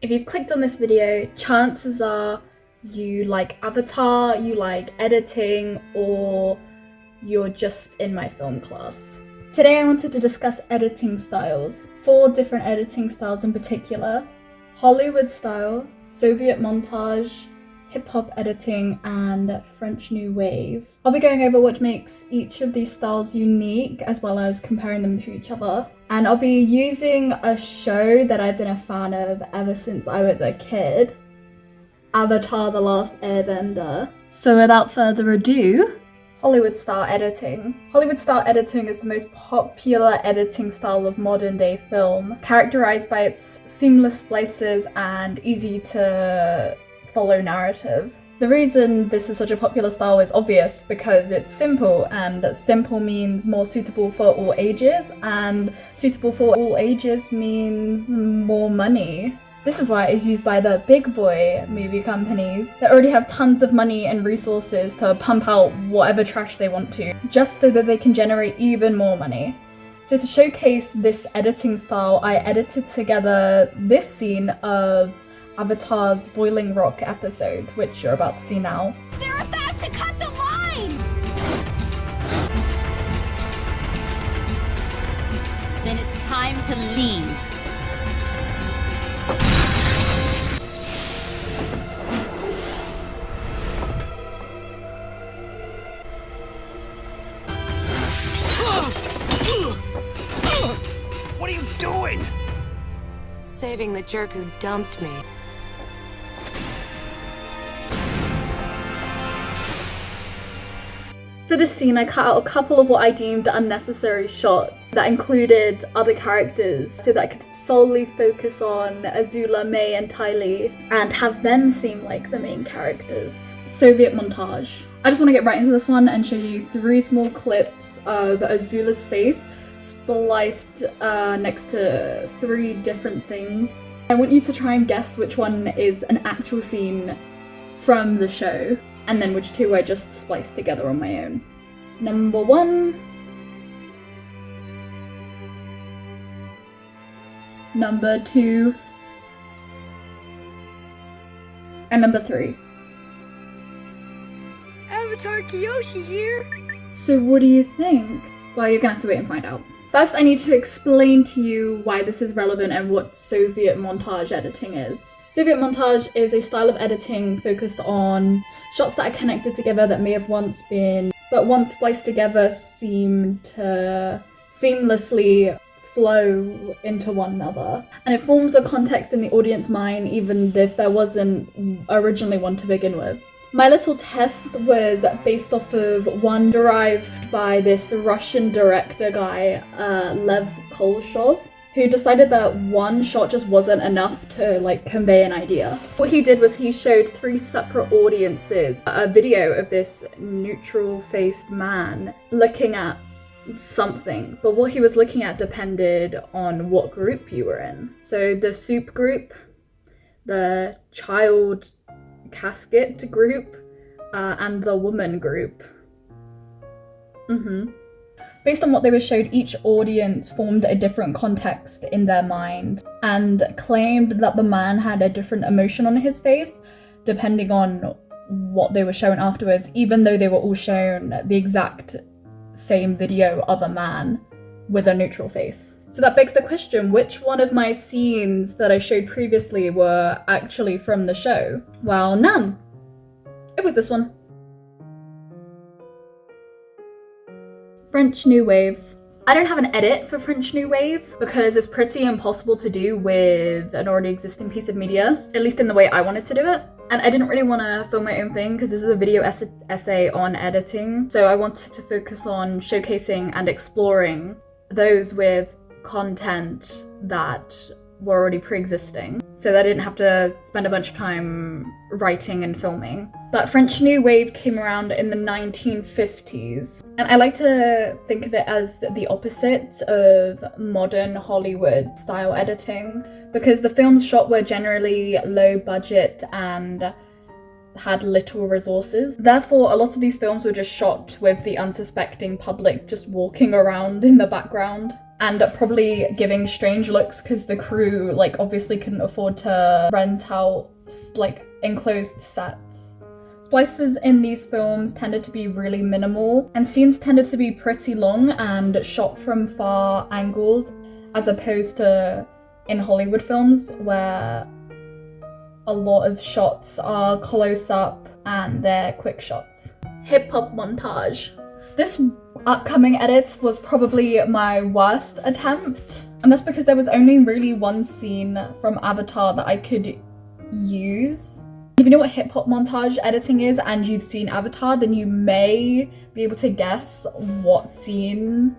If you've clicked on this video, chances are you like Avatar, you like editing, or you're just in my film class. Today I wanted to discuss editing styles. 4 different editing styles in particular: Hollywood style, Soviet montage, hip-hop editing, and French New Wave. I'll be going over what makes each of these styles unique, as well as comparing them to each other. And I'll be using a show that I've been a fan of ever since I was a kid, Avatar: The Last Airbender. So without further ado, Hollywood style editing. Hollywood style editing is the most popular editing style of modern day film, characterized by its seamless splices and easy to follow narrative. The reason this is such a popular style is obvious, because it's simple, and simple means more suitable for all ages, and suitable for all ages means more money. This is why it's used by the big boy movie companies that already have tons of money and resources to pump out whatever trash they want to, just so that they can generate even more money. So to showcase this editing style, I edited together this scene of Avatar's Boiling Rock episode, which you're about to see now. They're about to cut the line! Then it's time to leave. What are you doing? Saving the jerk who dumped me. For this scene, I cut out a couple of what I deemed unnecessary shots that included other characters, so that I could solely focus on Azula, May, and Tylee and have them seem like the main characters. Soviet montage. I just want to get right into this one and show you 3 small clips of Azula's face spliced next to 3 different things. I want you to try and guess which one is an actual scene from the show, and then which 2 I just spliced together on my own. Number 1. Number 2. And number 3. Avatar Kyoshi here. So what do you think? Well, you're gonna have to wait and find out. First, I need to explain to you why this is relevant and what Soviet montage editing is. Soviet montage is a style of editing focused on shots that are connected together that may have once been, but once spliced together seem to seamlessly flow into one another. And it forms a context in the audience mind even if there wasn't originally one to begin with. My little test was based off of one derived by this Russian director guy, Lev Kolshov, who decided that one shot just wasn't enough to convey an idea. What he did was he showed 3 separate audiences a video of this neutral-faced man looking at something, but what he was looking at depended on what group you were in. So the soup group, the child casket group, and the woman group. Based on what they were showed, each audience formed a different context in their mind and claimed that the man had a different emotion on his face depending on what they were shown afterwards, even though they were all shown the exact same video of a man with a neutral face. So that begs the question, which one of my scenes that I showed previously were actually from the show? Well, none. It was this one. French New Wave. I don't have an edit for French New Wave because it's pretty impossible to do with an already existing piece of media, at least in the way I wanted to do it. And I didn't really want to film my own thing because this is a video essay on editing, so I wanted to focus on showcasing and exploring those with content that were already pre-existing, so that I didn't have to spend a bunch of time writing and filming. But French New Wave came around in the 1950s, and I like to think of it as the opposite of modern Hollywood style editing, because the films shot were generally low budget and had little resources. Therefore, a lot of these films were just shot with the unsuspecting public just walking around in the background. and probably giving strange looks because the crew like obviously couldn't afford to rent out like enclosed sets. Splices in these films tended to be really minimal, and scenes tended to be pretty long and shot from far angles, as opposed to in Hollywood films where a lot of shots are close up and they're quick shots. Hip hop montage. This upcoming edit was probably my worst attempt, and that's because there was only really one scene from Avatar that I could use. If you know what hip hop montage editing is and you've seen Avatar, then you may be able to guess what scene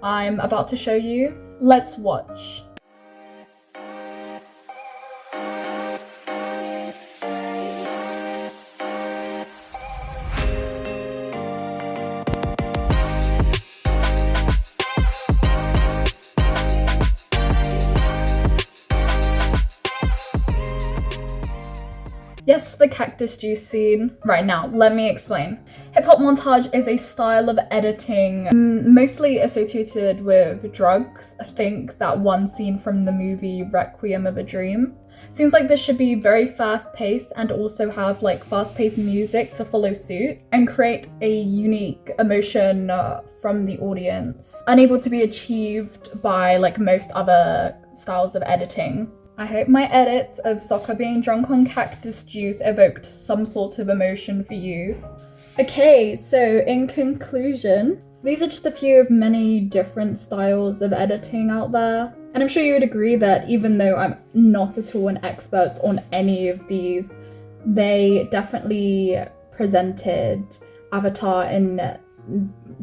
I'm about to show you. Let's watch. Yes, the cactus juice scene. Right, now, let me explain. Hip-hop montage is a style of editing mostly associated with drugs. I think that one scene from the movie Requiem of a Dream. Scenes like this should be very fast-paced and also have like fast-paced music to follow suit and create a unique emotion from the audience, unable to be achieved by like most other styles of editing. I hope my edits of Sokka being drunk on cactus juice evoked some sort of emotion for you. Okay, so in conclusion, these are just a few of many different styles of editing out there. And I'm sure you would agree that even though I'm not at all an expert on any of these, they definitely presented Avatar in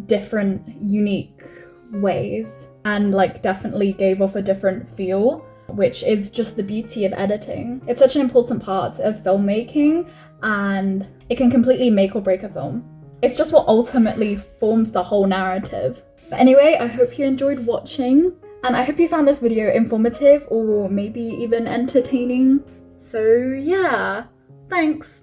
different, unique ways and like definitely gave off a different feel, which is just the beauty of editing. It's such an important part of filmmaking and it can completely make or break a film. It's just what ultimately forms the whole narrative. But anyway, I hope you enjoyed watching and I hope you found this video informative or maybe even entertaining. So yeah, thanks.